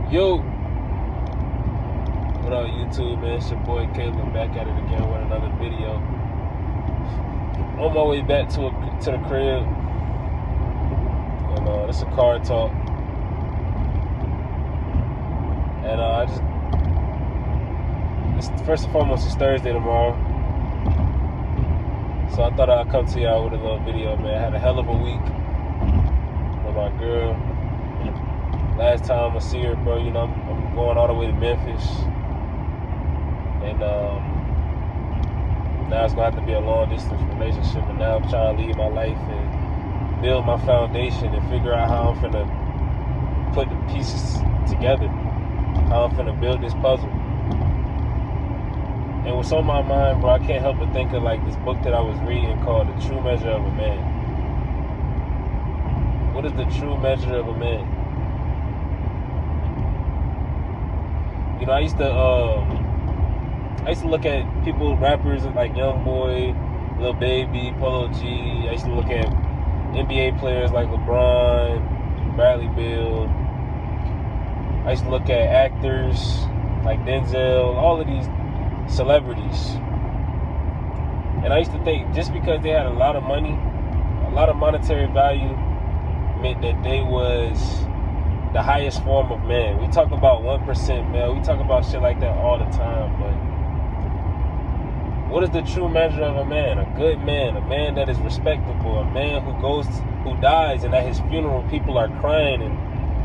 Yo, what up, YouTube, man? It's your boy Caleb back at it again with another video. On my way back to the crib, and it's a car talk. And it's first and foremost, it's Thursday tomorrow, so I thought I'd come to y'all with a little video, man. I had a hell of a week with my girl. Last time I see her, bro, I'm going all the way to Memphis. And now it's going to have to be a long-distance relationship. And now I'm trying to leave my life and build my foundation and figure out how I'm finna put the pieces together, how I'm finna build this puzzle. And what's on my mind, bro, I can't help but think of like this book that I was reading called The True Measure of a Man. What is the true measure of a man? I used to look at people, rappers like Youngboy, Lil Baby, Polo G. I used to look at NBA players like LeBron, Bradley Beal. I used to look at actors like Denzel, all of these celebrities. And I used to think just because they had a lot of money, a lot of monetary value, meant that they was the highest form of man. We talk about 1% male. We talk about shit like that all the time, but what is the true measure of a man? A good man, a man that is respectable, a man who dies, and at his funeral people are crying and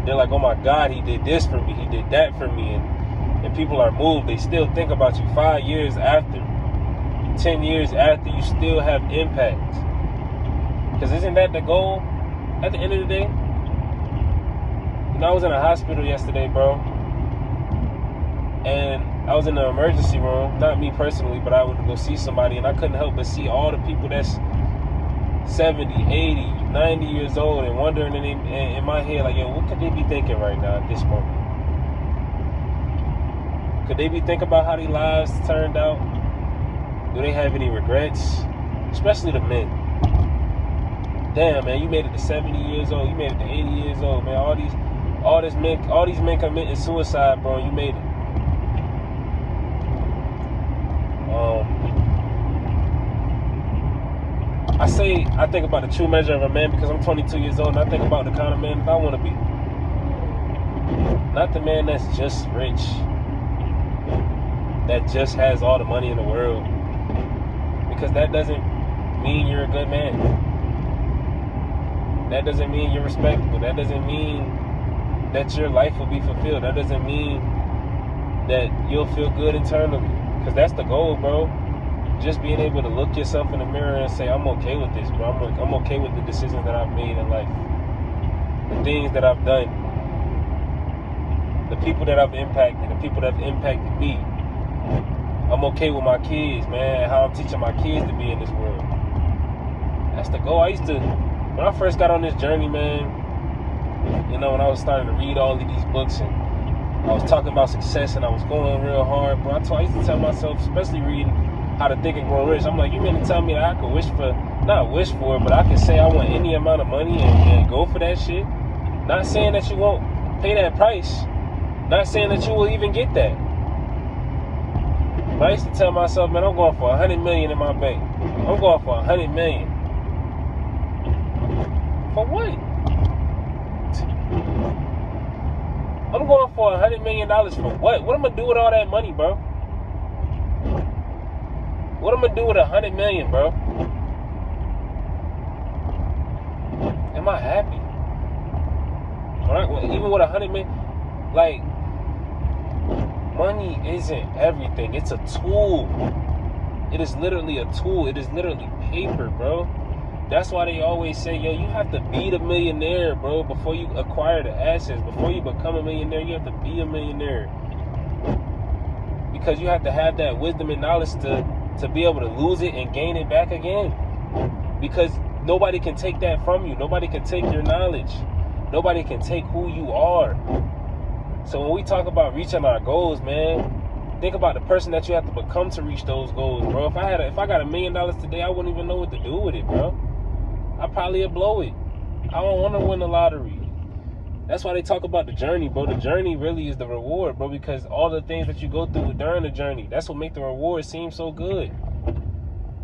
they're like, oh my God, he did this for me, he did that for me, and people are moved. They still think about you 5 years after, 10 years after, you still have impact. Because isn't that the goal at the end of the day? I was in a hospital yesterday, bro, and I was in the emergency room, not me personally, but I went to go see somebody, and I couldn't help but see all the people that's 70, 80, 90 years old, and wondering in my head, like, yo, what could they be thinking right now at this moment? Could they be thinking about how their lives turned out? Do they have any regrets? Especially the men. Damn, man, you made it to 70 years old, you made it to 80 years old, man. All these men committing suicide, bro. You made it. I think about the true measure of a man because I'm 22 years old, and I think about the kind of man that I want to be. Not the man that's just rich, that just has all the money in the world, because that doesn't mean you're a good man. That doesn't mean you're respectable. That doesn't mean that your life will be fulfilled. That doesn't mean that you'll feel good internally, because that's the goal, bro. Just being able to look yourself in the mirror and say, I'm okay with this, bro. I'm okay with the decisions that I've made in life, the things that I've done, the people that I've impacted, the people that have impacted me. I'm okay with my kids, man, how I'm teaching my kids to be in this world. That's the goal. When I first got on this journey, man, when I was starting to read all of these books and I was talking about success and I was going real hard, bro, I used to tell myself, especially reading How to Think and Grow Rich, I'm like, you mean to tell me that I could not wish for it, but I can say I want any amount of money and go for that shit? Not saying that you won't pay that price, not saying that you will even get that. But I used to tell myself, man, I'm going for 100 million in my bank. I'm going for 100 million. For what? I'm going for $100 million for what? What am I gonna do with all that money, bro? What am I gonna do with 100 million, bro? Am I happy? Alright, well, even with 100 million, like, money isn't everything. It's a tool. It is literally a tool. It is literally paper, bro. That's why they always say, yo, you have to be the millionaire, bro, before you acquire the assets. Before you become a millionaire, you have to be a millionaire. Because you have to have that wisdom and knowledge to be able to lose it and gain it back again. Because nobody can take that from you. Nobody can take your knowledge. Nobody can take who you are. So when we talk about reaching our goals, man, think about the person that you have to become to reach those goals, bro. If I got $1 million today, I wouldn't even know what to do with it, bro. I probably would blow it. I don't want to win the lottery. That's why they talk about the journey, bro. The journey really is the reward, bro, because all the things that you go through during the journey, that's what make the reward seem so good.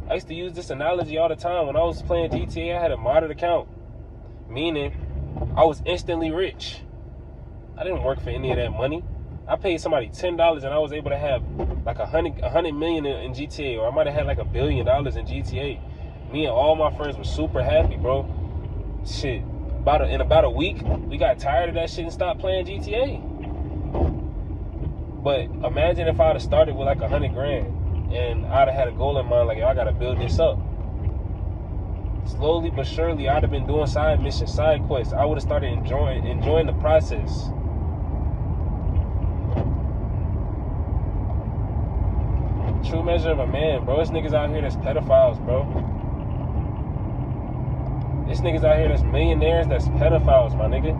I used to use this analogy all the time. When I was playing GTA, I had a modded account, meaning I was instantly rich. I didn't work for any of that money. I paid somebody $10 and I was able to have like 100 million in GTA, or I might have had like $1 billion in GTA. Me and all my friends were super happy, bro. Shit. In about a week, we got tired of that shit and stopped playing GTA. But imagine if I'd have started with like 100 grand and I'd have had a goal in mind, like, yo, I gotta build this up. Slowly but surely, I'd have been doing side missions, side quests. I would have started enjoying the process. True measure of a man, bro. There's niggas out here that's pedophiles, bro. There's niggas out here that's millionaires that's pedophiles, my nigga.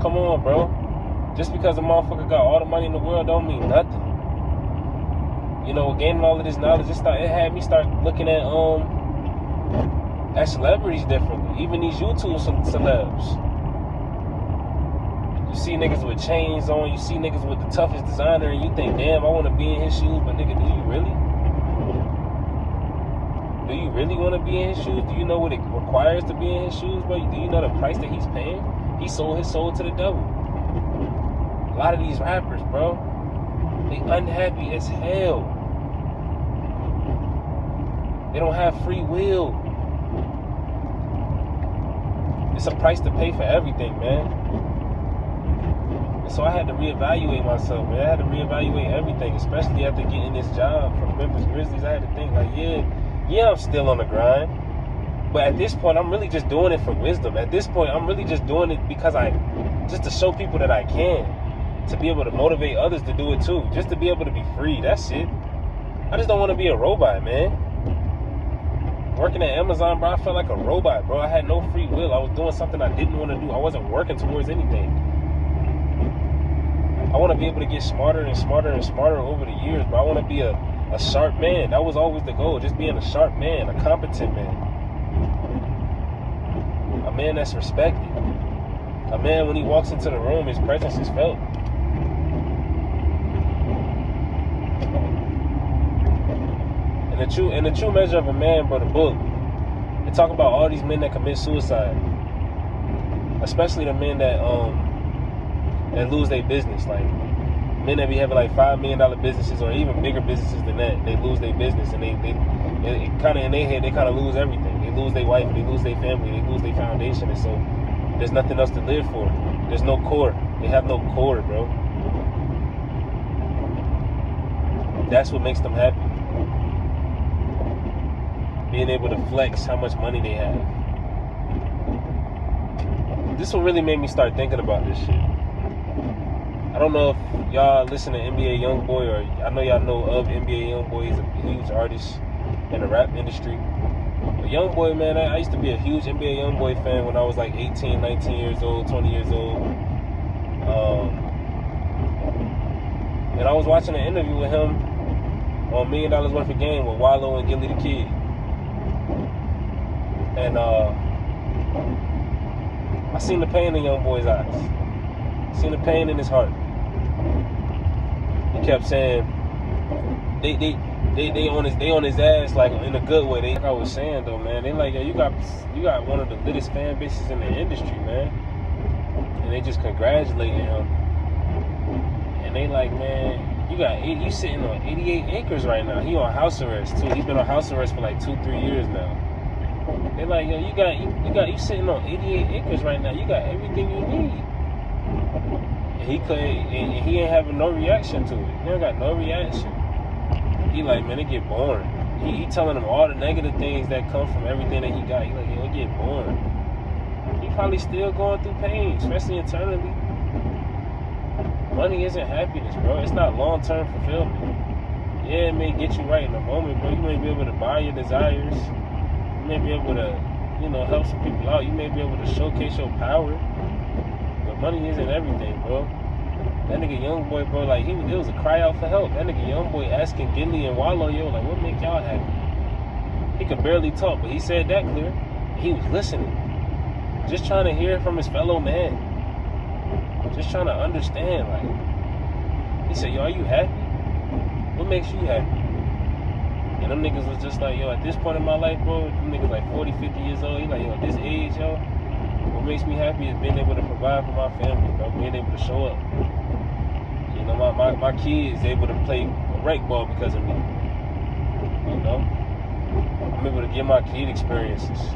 Come on, bro. Just because a motherfucker got all the money in the world don't mean nothing. You know, gaining all of this knowledge, it had me start looking at celebrities differently. Even these YouTube celebs. You see niggas with chains on, you see niggas with the toughest designer, and you think, damn, I want to be in his shoes, but nigga, do you really? Do you really want to be in his shoes? Do you know what it requires to be in his shoes, bro? Do you know the price that he's paying? He sold his soul to the devil. A lot of these rappers, bro, they unhappy as hell. They don't have free will. It's a price to pay for everything, man. And so I had to reevaluate myself, man. I had to reevaluate everything, especially after getting this job from Memphis Grizzlies. I had to think, like, yeah, I'm still on the grind. But at this point, I'm really just doing it for wisdom. At this point, I'm really just doing it because just to show people that I can. To be able to motivate others to do it too. Just to be able to be free. That's it. I just don't want to be a robot, man. Working at Amazon, bro, I felt like a robot, bro. I had no free will. I was doing something I didn't want to do. I wasn't working towards anything. I want to be able to get smarter and smarter and smarter over the years, bro. I want to be a sharp man. That was always the goal. Just being a sharp man, a competent man. A man that's respected. A man, when he walks into the room, his presence is felt. And the true measure of a man, bro, the book, they talk about all these men that commit suicide. Especially the men that lose their business. Like, men that be having like $5 million businesses or even bigger businesses than that, they lose their business and they kind of in their head, they kind of lose everything. They lose their wife, they lose their family, they lose their foundation, and so there's nothing else to live for. There's no core. They have no core, bro. That's what makes them happy. Being able to flex how much money they have. This will really make me start thinking about this shit. I don't know if y'all listen to NBA Youngboy, or I know y'all know of NBA Youngboy. He's a huge artist in the rap industry. But Youngboy, man, I used to be a huge NBA Youngboy fan when I was like 18, 19 years old, 20 years old. And I was watching an interview with him on $1 Million Worth of Game with Wallow and Gilly the Kid. And I seen the pain in Youngboy's eyes. Seen the pain in his heart. He kept saying they on his ass, like, in a good way. Like I was saying though, man, they like, yo, you got one of the littest fan bases in the industry, man. And they just congratulating him. And they like, man, you sitting on 88 acres right now. He on house arrest too. He been on house arrest for like 2-3 years now. They like, yo, you sitting on 88 acres right now. You got everything you need. And he ain't having no reaction to it. He ain't got no reaction. He like, man, it get boring. He telling them all the negative things that come from everything that he got. He like, yo, it get boring. He probably still going through pain, especially internally. Money isn't happiness, bro. It's not long-term fulfillment. Yeah, it may get you right in the moment, bro. You may be able to buy your desires. You may be able to, help some people out. You may be able to showcase your power. But money isn't everything, bro. That nigga Youngboy, bro, like, it was a cry out for help. That nigga Youngboy asking Gilly and Wallow, yo, like, what make y'all happy? He could barely talk, but he said that clear. He was listening. just trying to hear from his fellow man. Just trying to understand, like, he said, yo, are you happy? What makes you happy? And them niggas was just like, yo, at this point in my life, bro, them niggas like 40, 50 years old. He like, yo, at this age, yo, what makes me happy is being able to provide for my family, bro, being able to show up. You know, my kids able to play rec ball because of me. You know? I'm able to get my kid experiences.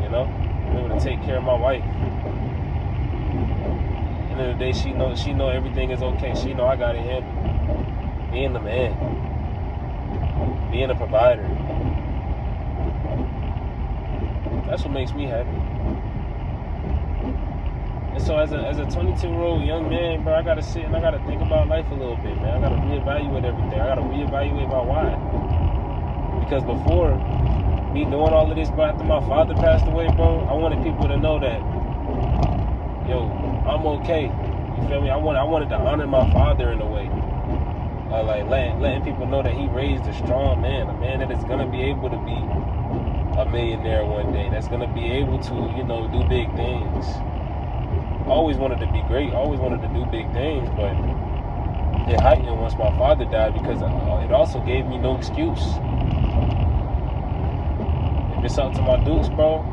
You know? I'm able to take care of my wife. At the end of the day, she know everything is okay. She know I got it handled. Being the man. Being a provider. That's what makes me happy. And so as a 22-year-old young man, bro, I gotta sit and I gotta think about life a little bit, man. I gotta reevaluate everything. I gotta reevaluate my why. Because before me doing all of this, bro, after my father passed away, bro, I wanted people to know that, yo, I'm okay. You feel me? I wanted to honor my father in a way. Like letting people know that he raised a strong man, a man that is gonna be able to be a millionaire one day, that's gonna be able to, you know, do big things. Always wanted to be great, always wanted to do big things, but it heightened once my father died because it also gave me no excuse. If it's up to my dudes, bro,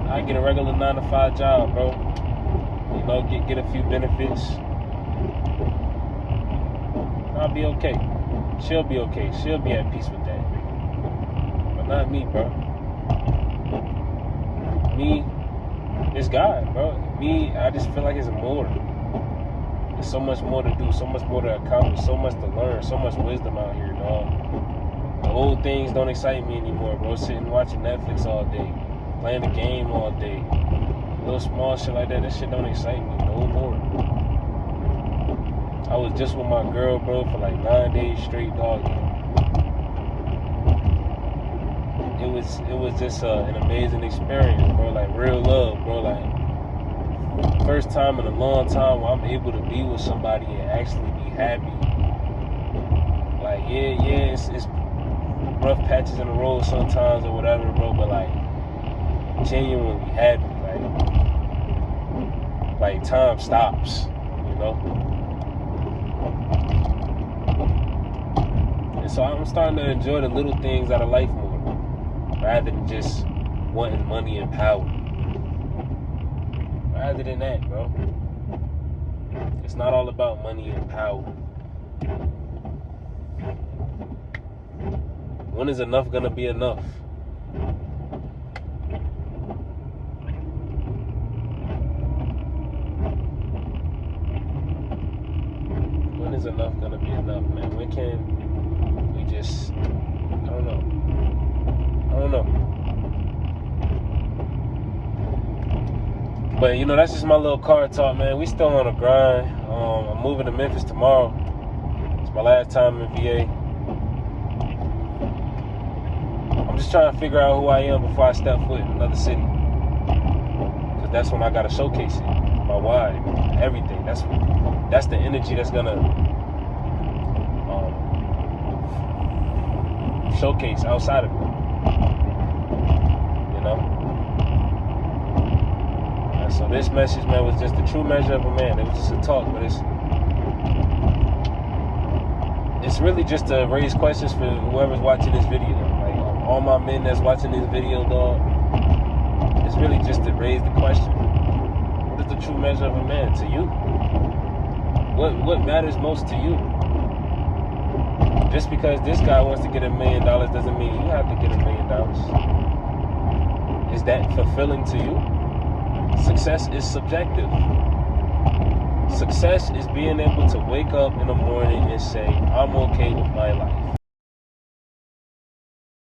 I get a regular 9-to-5 job, bro. You know, get a few benefits. I'll be okay. She'll be okay. She'll be at peace with that. But not me, bro. Me, it's God, bro. Me, I just feel like it's more. There's so much more to do, so much more to accomplish, so much to learn, so much wisdom out here, dog. The old things don't excite me anymore, bro. Sitting watching Netflix all day, playing the game all day. Little small shit like that shit don't excite me no more. I was just with my girl, bro, for like 9 days straight, dog. It was just an amazing experience, bro. Like real love, bro. Like first time in a long time where I'm able to be with somebody and actually be happy. Like yeah, it's rough patches in the road sometimes or whatever, bro. But like genuinely happy, like time stops, you know. And so I'm starting to enjoy the little things out of life more, rather than just wanting money and power. Rather than that, bro. It's not all about money and power. When is enough gonna be enough? When is enough gonna be enough, man? When can we just, I don't know. But, you know, that's just my little car talk, man. We still on the grind. I'm moving to Memphis tomorrow. It's my last time in VA. I'm just trying to figure out who I am before I step foot in another city. Because that's when I got to showcase it. My why, everything. That's the energy that's going to showcase outside of it. You know? And so this message, man, was just the true measure of a man. It was just a talk, but it's really just to raise questions for whoever's watching this video. Like all my men that's watching this video, dog, it's really just to raise the question. What is the true measure of a man to you? What matters most to you? Just because this guy wants to get $1 million doesn't mean you have to get $1 million. Is that fulfilling to you? Success is subjective. Success is being able to wake up in the morning and say, I'm okay with my life.